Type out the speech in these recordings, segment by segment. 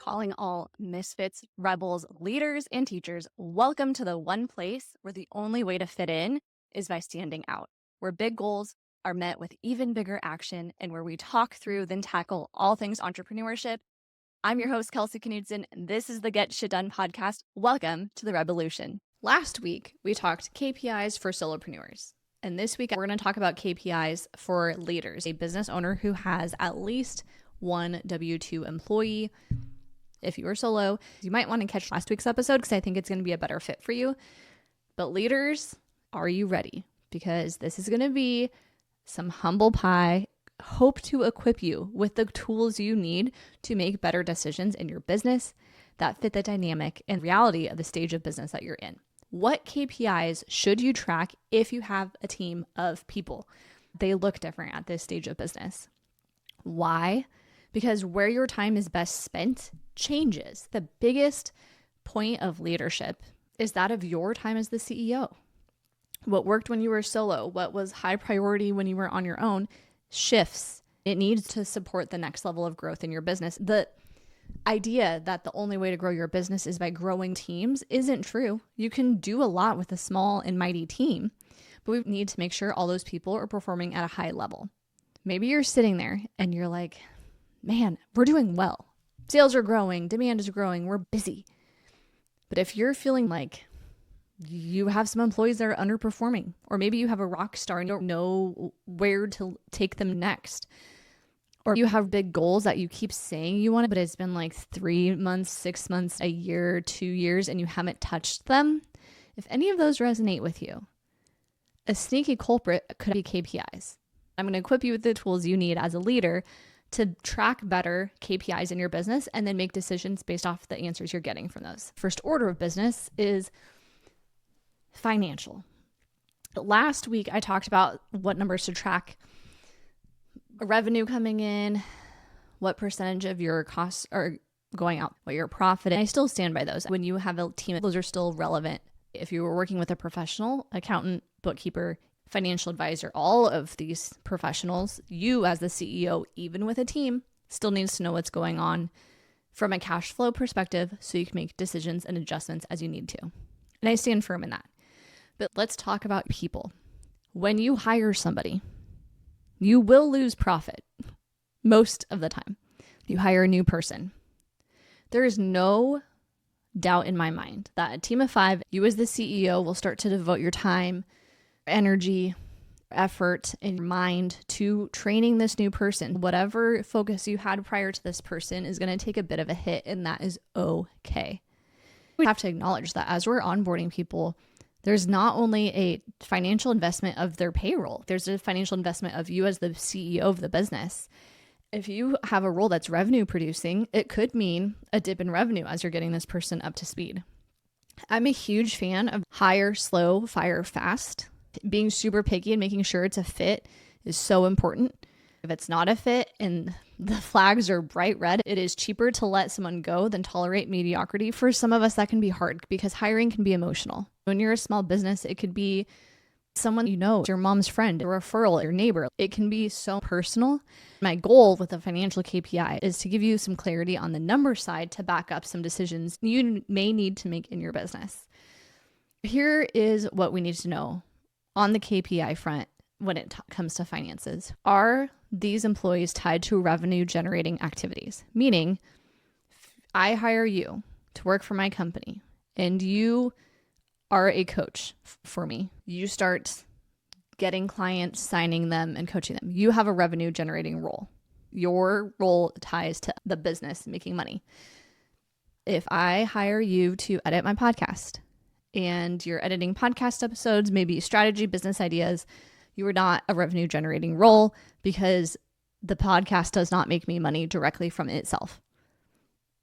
calling all misfits, rebels, leaders, and teachers, welcome to the one place where the only way to fit in is by standing out, where big goals are met with even bigger action, and where we talk through, then tackle all things entrepreneurship. I'm your host, Kelsey Knudsen, and this is the Get Shit Done podcast. Welcome to the Rebel-ution. Last week, we talked KPIs for solopreneurs. And this week, we're going to talk about KPIs for leaders, a business owner who has at least one W-2 employee. If you are solo, you might want to catch last week's episode because I think it's going to be a better fit for you. But leaders, are you ready? Because this is going to be some humble pie. Hope to equip you with the tools you need to make better decisions in your business that fit the dynamic and reality of the stage of business that you're in. What KPIs should you track if you have a team of people? They look different at this stage of business. Why? Because where your time is best spent changes. The biggest point of leadership is that of your time as the CEO. What worked when you were solo, what was high priority when you were on your own, shifts. It needs to support the next level of growth in your business. The idea that the only way to grow your business is by growing teams isn't true. You can do a lot with a small and mighty team, but we need to make sure all those people are performing at a high level. Maybe you're sitting there and you're like, man, we're doing well. Sales are growing, demand is growing, we're busy. But if you're feeling like you have some employees that are underperforming, or maybe you have a rock star and you don't know where to take them next, or you have big goals that you keep saying you want, but it's been like 3 months, 6 months, a year, 2 years, and you haven't touched them. If any of those resonate with you, a sneaky culprit could be KPIs. I'm going to equip you with the tools you need as a leader to track better KPIs in your business and then make decisions based off the answers you're getting from those. First order of business is financial. Last week, I talked about what numbers to track. Revenue coming in, what percentage of your costs are going out, what your profit is. I still stand by those. When you have a team, those are still relevant. If you were working with a professional, accountant, bookkeeper, financial advisor, all of these professionals, you as the CEO, even with a team, still needs to know what's going on from a cash flow perspective so you can make decisions and adjustments as you need to. And I stand firm in that. But let's talk about people. When you hire somebody, you will lose profit most of the time. You hire a new person. There is no doubt in my mind that a team of 5, you as the CEO will start to devote your time, energy, effort, and mind to training this new person. Whatever focus you had prior to this person is going to take a bit of a hit, and that is okay. We have to acknowledge that as we're onboarding people, there's not only a financial investment of their payroll, there's a financial investment of you as the CEO of the business. If you have a role that's revenue producing, it could mean a dip in revenue as you're getting this person up to speed. I'm a huge fan of hire slow, fire fast. Being super picky and making sure it's a fit is so important. If it's not a fit and the flags are bright red, it is cheaper to let someone go than tolerate mediocrity. For some of us, that can be hard because hiring can be emotional. When you're a small business, it could be someone you know, your mom's friend, a referral, your neighbor. It can be so personal. My goal with a financial KPI is to give you some clarity on the number side to back up some decisions you may need to make in your business. Here is what we need to know on the KPI front when it comes to finances. Are these employees tied to revenue generating activities? Meaning, I hire you to work for my company and you are a coach for me. You start getting clients, signing them, and coaching them. You have a revenue generating role. Your role ties to the business making money. If I hire you to edit my podcast and you're editing podcast episodes, maybe strategy, business ideas, you are not a revenue generating role because the podcast does not make me money directly from itself.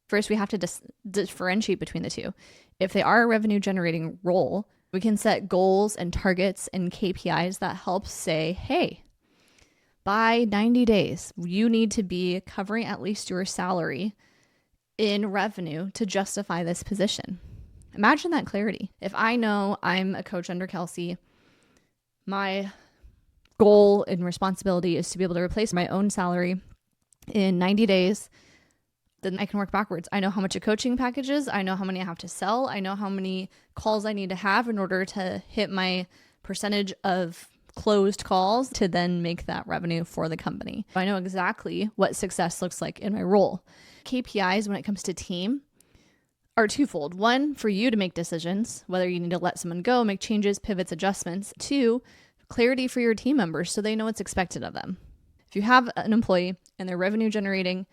First, we have to differentiate between the two. If they are a revenue generating role, we can set goals and targets and KPIs that help say, hey, by 90 days, you need to be covering at least your salary in revenue to justify this position. Imagine that clarity. If I know I'm a coach under Kelsey, my goal and responsibility is to be able to replace my own salary in 90 days then I can work backwards. I know how much a coaching package is. I know how many I have to sell. I know how many calls I need to have in order to hit my percentage of closed calls to then make that revenue for the company. I know exactly what success looks like in my role. KPIs when it comes to team are twofold. One, for you to make decisions, whether you need to let someone go, make changes, pivots, adjustments. Two, clarity for your team members so they know what's expected of them. If you have an employee and they're revenue generating,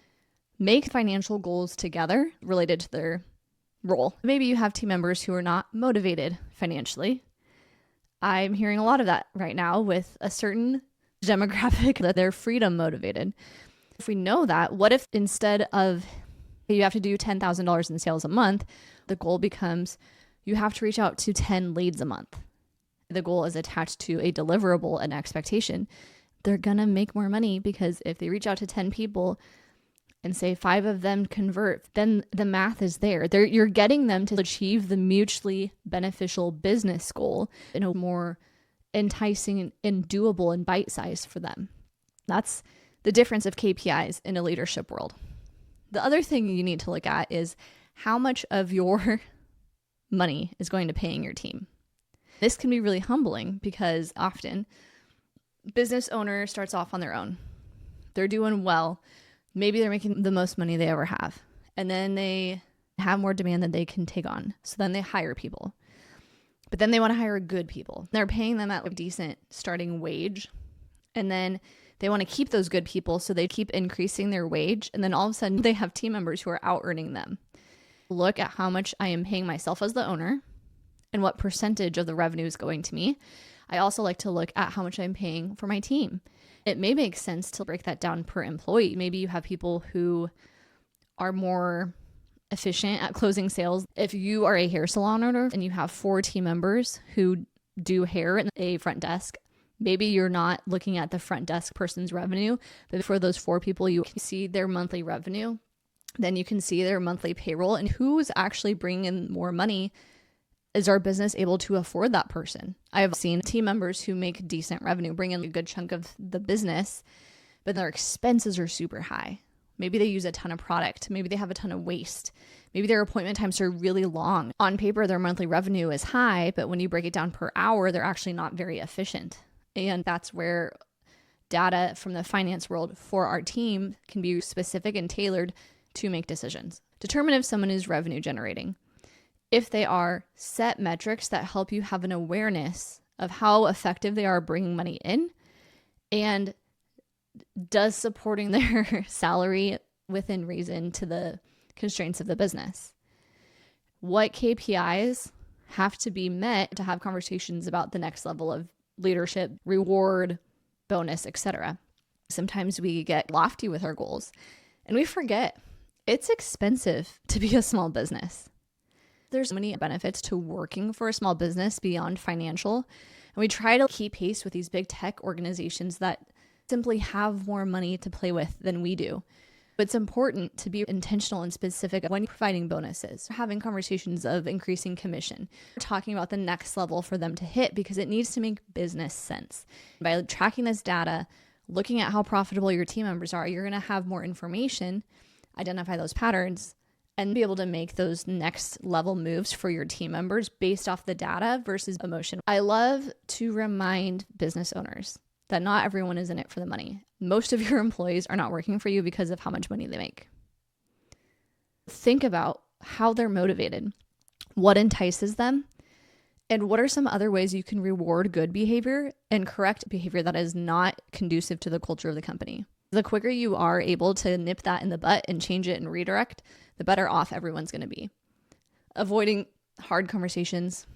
make financial goals together related to their role. Maybe you have team members who are not motivated financially. I'm hearing a lot of that right now with a certain demographic that they're freedom motivated. If we know that, what if instead of you have to do $10,000 in sales a month, the goal becomes you have to reach out to 10 leads a month. The goal is attached to a deliverable and expectation. They're going to make more money because if they reach out to 10 people and say 5 of them convert, then the math is there. You're getting them to achieve the mutually beneficial business goal in a more enticing and doable and bite-sized for them. That's the difference of KPIs in a leadership world. The other thing you need to look at is how much of your money is going to paying your team. This can be really humbling because often business owner starts off on their own. They're doing well. Maybe they're making the most money they ever have. And then they have more demand than they can take on. So then they hire people. But then they want to hire good people. They're paying them at a decent starting wage. And then they want to keep those good people, so they keep increasing their wage. And then all of a sudden they have team members who are out earning them. Look at how much I am paying myself as the owner and what percentage of the revenue is going to me. I also like to look at how much I'm paying for my team. It may make sense to break that down per employee. Maybe you have people who are more efficient at closing sales. If you are a hair salon owner and you have 4 team members who do hair in a front desk, maybe you're not looking at the front desk person's revenue, but for those 4 people, you can see their monthly revenue. Then you can see their monthly payroll and who's actually bringing in more money. Is our business able to afford that person? I have seen team members who make decent revenue bring in a good chunk of the business, but their expenses are super high. Maybe they use a ton of product. Maybe they have a ton of waste. Maybe their appointment times are really long. On paper, their monthly revenue is high, but when you break it down per hour, they're actually not very efficient. And that's where data from the finance world for our team can be specific and tailored to make decisions. Determine if someone is revenue generating. If they are, set metrics that help you have an awareness of how effective they are bringing money in, and does supporting their salary within reason to the constraints of the business. What KPIs have to be met to have conversations about the next level of leadership, reward, bonus, etc. Sometimes we get lofty with our goals and we forget it's expensive to be a small business. There's many benefits to working for a small business beyond financial. And we try to keep pace with these big tech organizations that simply have more money to play with than we do. But it's important to be intentional and specific when providing bonuses, having conversations of increasing commission, talking about the next level for them to hit because it needs to make business sense. By tracking this data, looking at how profitable your team members are, you're going to have more information, identify those patterns, and be able to make those next level moves for your team members based off the data versus emotion. I love to remind business owners that not everyone is in it for the money. Most of your employees are not working for you because of how much money they make. Think about how they're motivated, what entices them, and what are some other ways you can reward good behavior and correct behavior that is not conducive to the culture of the company. The quicker you are able to nip that in the butt and change it and redirect, the better off everyone's going to be. Avoiding hard conversations,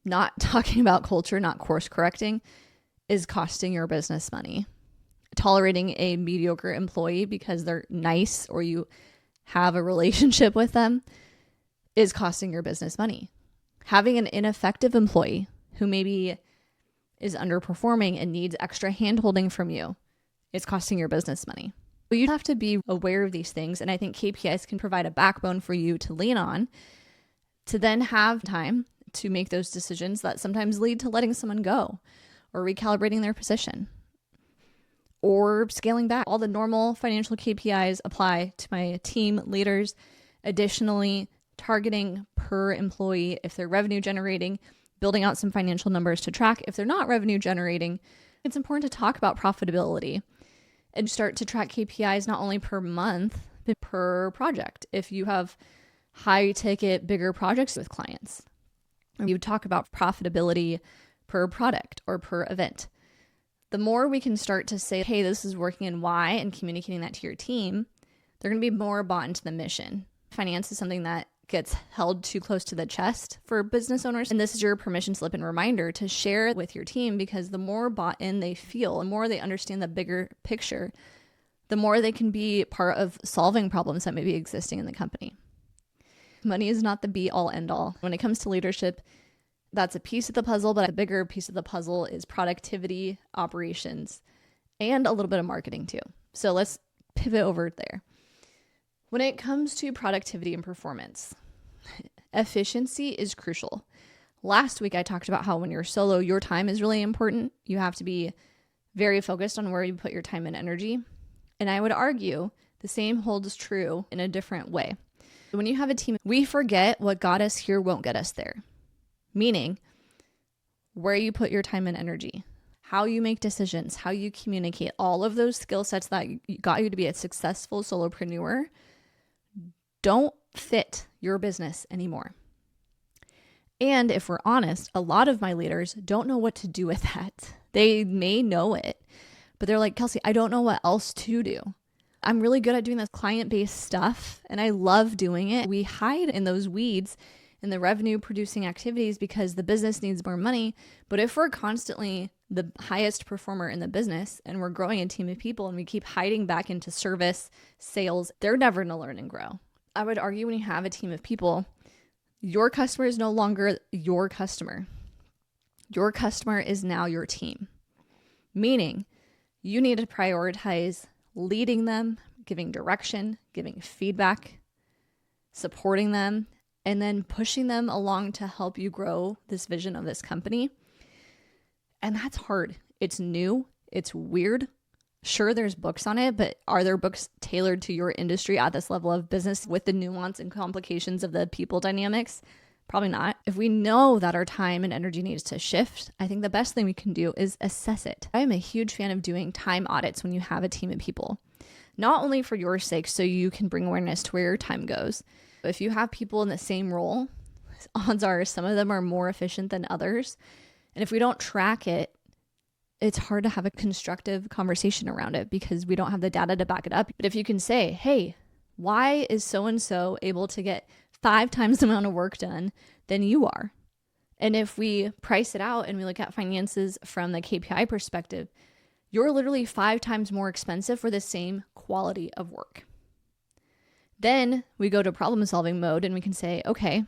not talking about culture, not course correcting, is costing your business money. Tolerating a mediocre employee because they're nice or you have a relationship with them is costing your business money. Having an ineffective employee who maybe is underperforming and needs extra handholding from you is costing your business money. But you have to be aware of these things, and I think KPIs can provide a backbone for you to lean on to then have time to make those decisions that sometimes lead to letting someone go or recalibrating their position. or scaling back. All the normal financial KPIs apply to my team leaders. Additionally, targeting per employee if they're revenue generating, building out some financial numbers to track. If they're not revenue generating, it's important to talk about profitability and start to track KPIs not only per month, but per project. If you have high ticket, bigger projects with clients, you talk about profitability per product or per event. The more we can start to say, hey, this is working and why, and communicating that to your team, they're going to be more bought into the mission. Finance is something that gets held too close to the chest for business owners. And this is your permission slip and reminder to share it with your team, because the more bought in they feel, the more they understand the bigger picture, the more they can be part of solving problems that may be existing in the company. Money is not the be all end all. When it comes to leadership, that's a piece of the puzzle, but a bigger piece of the puzzle is productivity, operations, and a little bit of marketing too. So let's pivot over there. When it comes to productivity and performance, efficiency is crucial. Last week, I talked about how when you're solo, your time is really important. You have to be very focused on where you put your time and energy. And I would argue the same holds true in a different way. When you have a team, we forget what got us here won't get us there. Meaning, where you put your time and energy, how you make decisions, how you communicate, all of those skill sets that got you to be a successful solopreneur don't fit your business anymore. And if we're honest, a lot of my leaders don't know what to do with that. They may know it, but they're like, Kelsey, I don't know what else to do. I'm really good at doing this client-based stuff, and I love doing it. We hide in those weeds in the revenue producing activities because the business needs more money. But if we're constantly the highest performer in the business and we're growing a team of people and we keep hiding back into service, sales, they're never going to learn and grow. I would argue when you have a team of people, your customer is no longer your customer. Your customer is now your team. Meaning you need to prioritize leading them, giving direction, giving feedback, supporting them, and then pushing them along to help you grow this vision of this company. And that's hard. It's new. It's weird. Sure, there's books on it, but are there books tailored to your industry at this level of business with the nuance and complications of the people dynamics? Probably not. If we know that our time and energy needs to shift, I think the best thing we can do is assess it. I am a huge fan of doing time audits when you have a team of people, not only for your sake, so you can bring awareness to where your time goes. If you have people in the same role, odds are some of them are more efficient than others. And if we don't track it, it's hard to have a constructive conversation around it because we don't have the data to back it up. But if you can say, hey, why is so-and-so able to get 5 times the amount of work done than you are? And if we price it out and we look at finances from the KPI perspective, you're literally 5 times more expensive for the same quality of work. Then we go to problem solving mode and we can say, okay,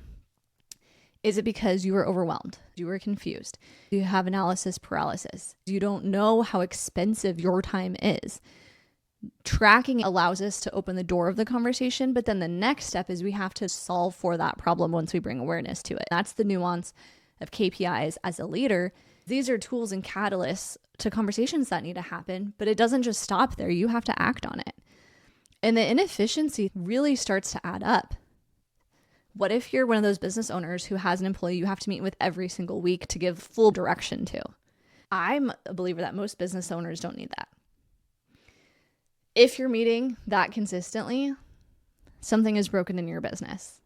is it because you were overwhelmed? You were confused? Do you have analysis paralysis? You don't know how expensive your time is. Tracking allows us to open the door of the conversation, but then the next step is we have to solve for that problem once we bring awareness to it. That's the nuance of KPIs as a leader. These are tools and catalysts to conversations that need to happen, but it doesn't just stop there. You have to act on it. And the inefficiency really starts to add up. What if you're one of those business owners who has an employee you have to meet with every single week to give full direction to? I'm a believer that most business owners don't need that. If you're meeting that consistently, something is broken in your business.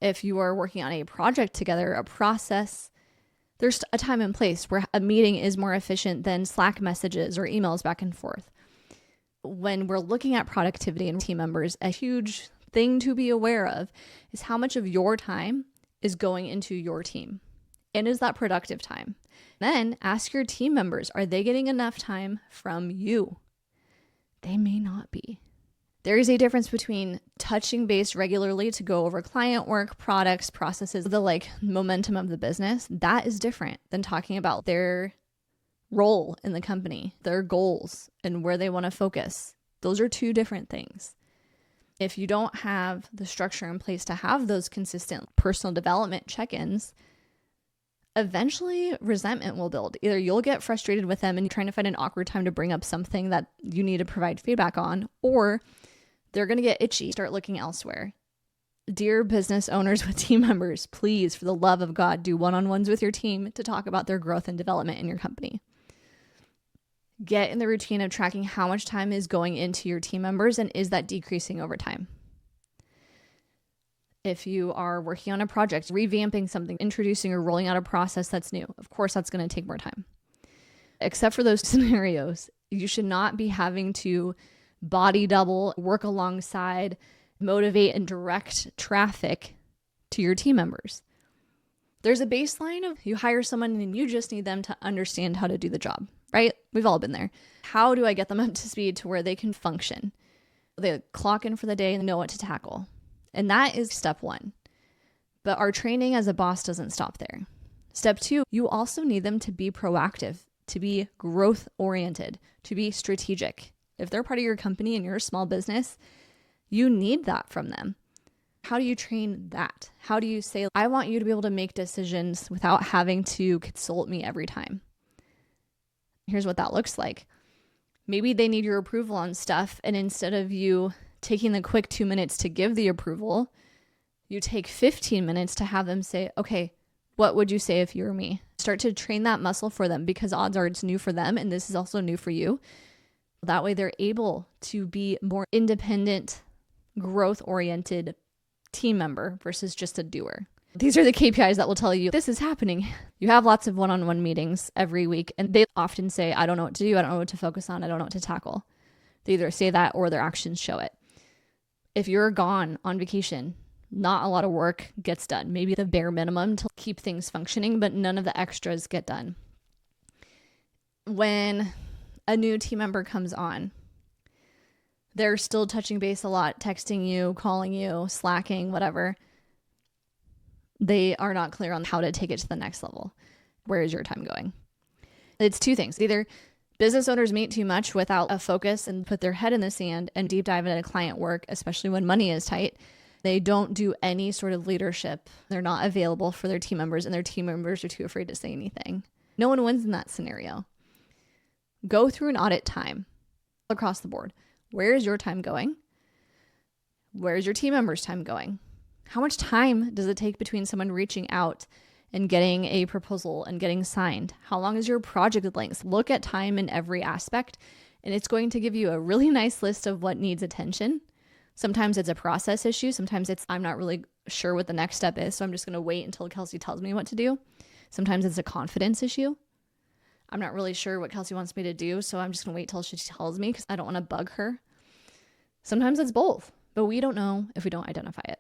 If you are working on a project together, a process, there's a time and place where a meeting is more efficient than Slack messages or emails back and forth. When we're looking at productivity and team members, a huge thing to be aware of is how much of your time is going into your team. And is that productive time? Then ask your team members, are they getting enough time from you? They may not be. There is a difference between touching base regularly to go over client work, products, processes, the momentum of the business. That is different than talking about their role in the company, their goals, and where they want to focus. Those are 2 different things. If you don't have the structure in place to have those consistent personal development check-ins, eventually resentment will build. Either you'll get frustrated with them and you're trying to find an awkward time to bring up something that you need to provide feedback on, or they're going to get itchy, start looking elsewhere. Dear business owners with team members, please, for the love of God, do one-on-ones with your team to talk about their growth and development in your company. Get in the routine of tracking how much time is going into your team members and is that decreasing over time. If you are working on a project, revamping something, introducing or rolling out a process that's new, of course, that's going to take more time. Except for those scenarios, you should not be having to body double, work alongside, motivate, and direct traffic to your team members. There's a baseline of you hire someone and you just need them to understand how to do the job, right? We've all been there. How do I get them up to speed to where they can function? They clock in for the day and know what to tackle. And that is step one. But our training as a boss doesn't stop there. Step two, you also need them to be proactive, to be growth oriented, to be strategic. If they're part of your company and you're a small business, you need that from them. How do you train that? How do you say, I want you to be able to make decisions without having to consult me every time? Here's what that looks like. Maybe they need your approval on stuff, and instead of you taking the quick 2 minutes to give the approval, you take 15 minutes to have them say, okay, what would you say if you were me? Start to train that muscle for them, because odds are it's new for them and this is also new for you. That way they're able to be more independent, growth-oriented team member versus just a doer. These are the KPIs that will tell you this is happening. You have lots of one-on-one meetings every week, and they often say, I don't know what to do. I don't know what to focus on. I don't know what to tackle. They either say that or their actions show it. If you're gone on vacation, not a lot of work gets done. Maybe the bare minimum to keep things functioning, but none of the extras get done. When a new team member comes on, they're still touching base a lot, texting you, calling you, slacking, whatever. They are not clear on how to take it to the next level. Where is your time going? It's two things. Either business owners meet too much without a focus and put their head in the sand and deep dive into client work, especially when money is tight. They don't do any sort of leadership. They're not available for their team members, and their team members are too afraid to say anything. No one wins in that scenario. Go through an audit time across the board. Where is your time going? Where is your team members' time going? How much time does it take between someone reaching out and getting a proposal and getting signed? How long is your project length? Look at time in every aspect, and it's going to give you a really nice list of what needs attention. Sometimes it's a process issue. Sometimes it's, I'm not really sure what the next step is, so I'm just going to wait until Kelsey tells me what to do. Sometimes it's a confidence issue. I'm not really sure what Kelsey wants me to do, so I'm just going to wait till she tells me because I don't want to bug her. Sometimes it's both, but we don't know if we don't identify it.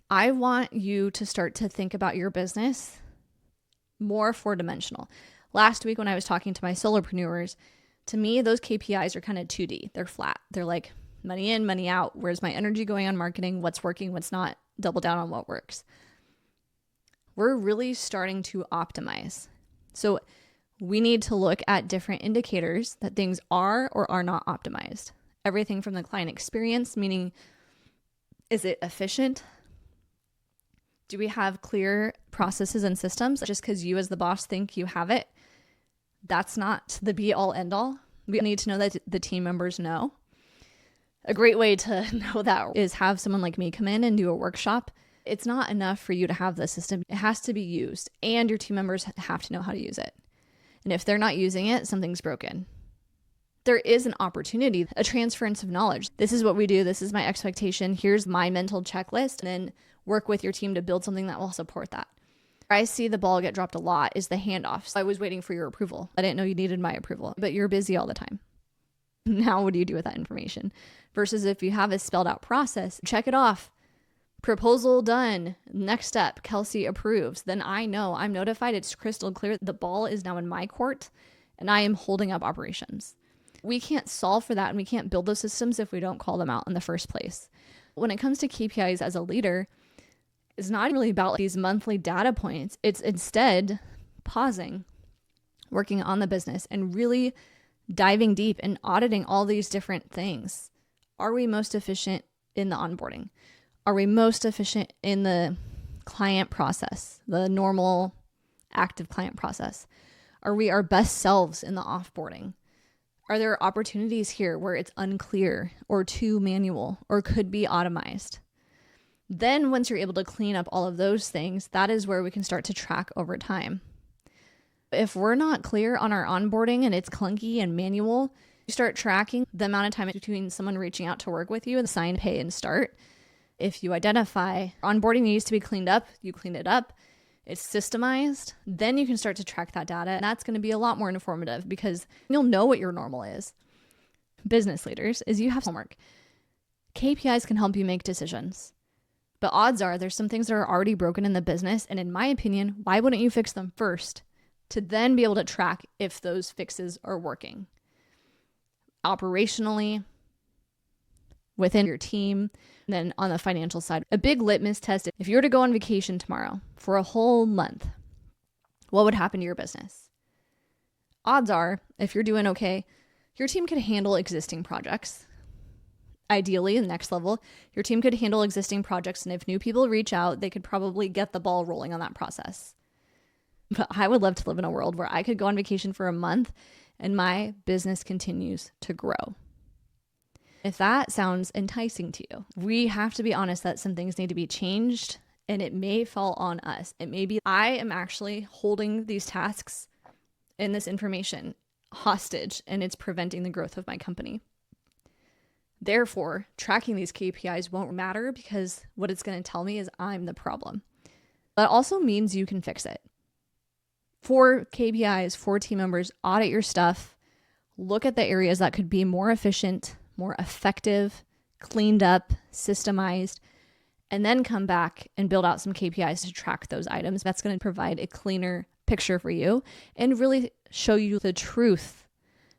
I want you to start to think about your business more four-dimensional. Last week when I was talking to my solopreneurs, to me, those KPIs are kind of 2D. They're flat. They're like money in, money out. Where's my energy going on marketing? What's working? What's not? Double down on what works. We're really starting to optimize. So we need to look at different indicators that things are or are not optimized. Everything from the client experience, meaning, is it efficient? Do we have clear processes and systems? Just because you as the boss think you have it, that's not the be all end all. We need to know that the team members know. A great way to know that is have someone like me come in and do a workshop. It's not enough for you to have the system. It has to be used, and your team members have to know how to use it. And if they're not using it, something's broken. There is an opportunity, a transference of knowledge. This is what we do. This is my expectation. Here's my mental checklist. And then work with your team to build something that will support that. I see the ball get dropped a lot is the handoffs. I was waiting for your approval. I didn't know you needed my approval, but you're busy all the time. Now what do you do with that information? Versus if you have a spelled out process, check it off. Proposal done. Next step, Kelsey approves. Then I know I'm notified. It's crystal clear. The ball is now in my court and I am holding up operations. We can't solve for that, and we can't build those systems if we don't call them out in the first place. When it comes to KPIs as a leader, it's not really about these monthly data points. It's instead pausing, working on the business, and really diving deep and auditing all these different things. Are we most efficient in the onboarding? Are we most efficient in the client process, the normal active client process? Are we our best selves in the offboarding? Are there opportunities here where it's unclear or too manual or could be automized? Then once you're able to clean up all of those things, that is where we can start to track over time. If we're not clear on our onboarding and it's clunky and manual, you start tracking the amount of time between someone reaching out to work with you and sign, pay, and start. If you identify onboarding needs to be cleaned up, you clean it up, it's systemized, then you can start to track that data. And that's going to be a lot more informative because you'll know what your normal is. Business leaders, is you have homework. KPIs can help you make decisions. But odds are there's some things that are already broken in the business. And in my opinion, why wouldn't you fix them first to then be able to track if those fixes are working? Operationally, within your team, and then on the financial side. A big litmus test, if you were to go on vacation tomorrow for a whole month, what would happen to your business? Odds are, if you're doing okay, your team could handle existing projects. Ideally, the next level, your team could handle existing projects, and if new people reach out, they could probably get the ball rolling on that process. But I would love to live in a world where I could go on vacation for a month and my business continues to grow. If that sounds enticing to you, we have to be honest that some things need to be changed, and it may fall on us. It may be I am actually holding these tasks and this information hostage, and it's preventing the growth of my company. Therefore, tracking these KPIs won't matter because what it's going to tell me is I'm the problem. That also means you can fix it. For KPIs, for team members, audit your stuff, look at the areas that could be more efficient, more effective, cleaned up, systemized, and then come back and build out some KPIs to track those items. That's going to provide a cleaner picture for you and really show you the truth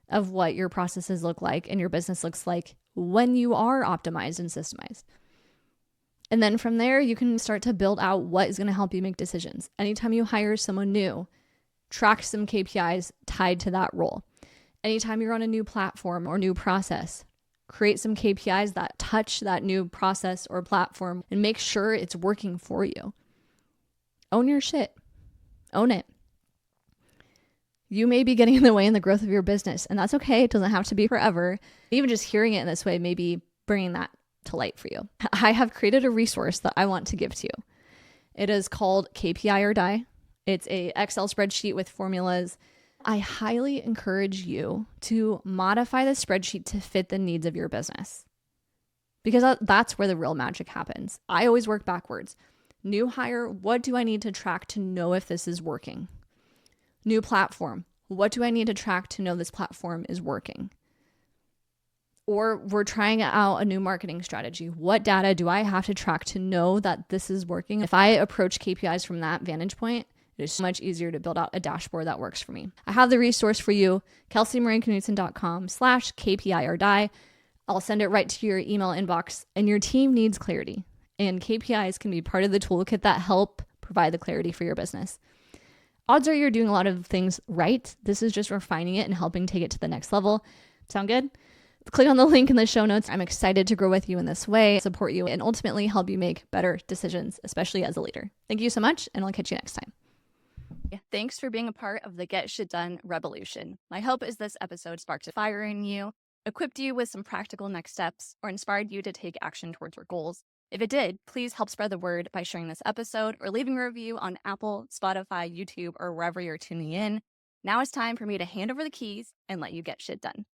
of what your processes look like and your business looks like when you are optimized and systemized. And then from there, you can start to build out what is going to help you make decisions. Anytime you hire someone new, track some KPIs tied to that role. Anytime you're on a new platform or new process, create some KPIs that touch that new process or platform and make sure it's working for you. Own your shit. Own it. You may be getting in the way in the growth of your business, and that's okay. It doesn't have to be forever. Even just hearing it in this way may be bringing that to light for you. I have created a resource that I want to give to you. It is called KPI or Die. It's a Excel spreadsheet with formulas. I highly encourage you to modify the spreadsheet to fit the needs of your business because that's where the real magic happens. I always work backwards. New hire, what do I need to track to know if this is working? New platform, what do I need to track to know this platform is working? Or we're trying out a new marketing strategy. What data do I have to track to know that this is working? If I approach KPIs from that vantage point, it is so much easier to build out a dashboard that works for me. I have the resource for you, kelseymarieknudsen.com/KPI or Die. I'll send it right to your email inbox, and your team needs clarity. And KPIs can be part of the toolkit that help provide the clarity for your business. Odds are you're doing a lot of things right. This is just refining it and helping take it to the next level. Sound good? Click on the link in the show notes. I'm excited to grow with you in this way, support you, and ultimately help you make better decisions, especially as a leader. Thank you so much, and I'll catch you next time. Thanks for being a part of the Get Shit Done Rebel-ution. My hope is this episode sparked a fire in you, equipped you with some practical next steps, or inspired you to take action towards your goals. If it did, please help spread the word by sharing this episode or leaving a review on Apple, Spotify, YouTube, or wherever you're tuning in. Now it's time for me to hand over the keys and let you get shit done.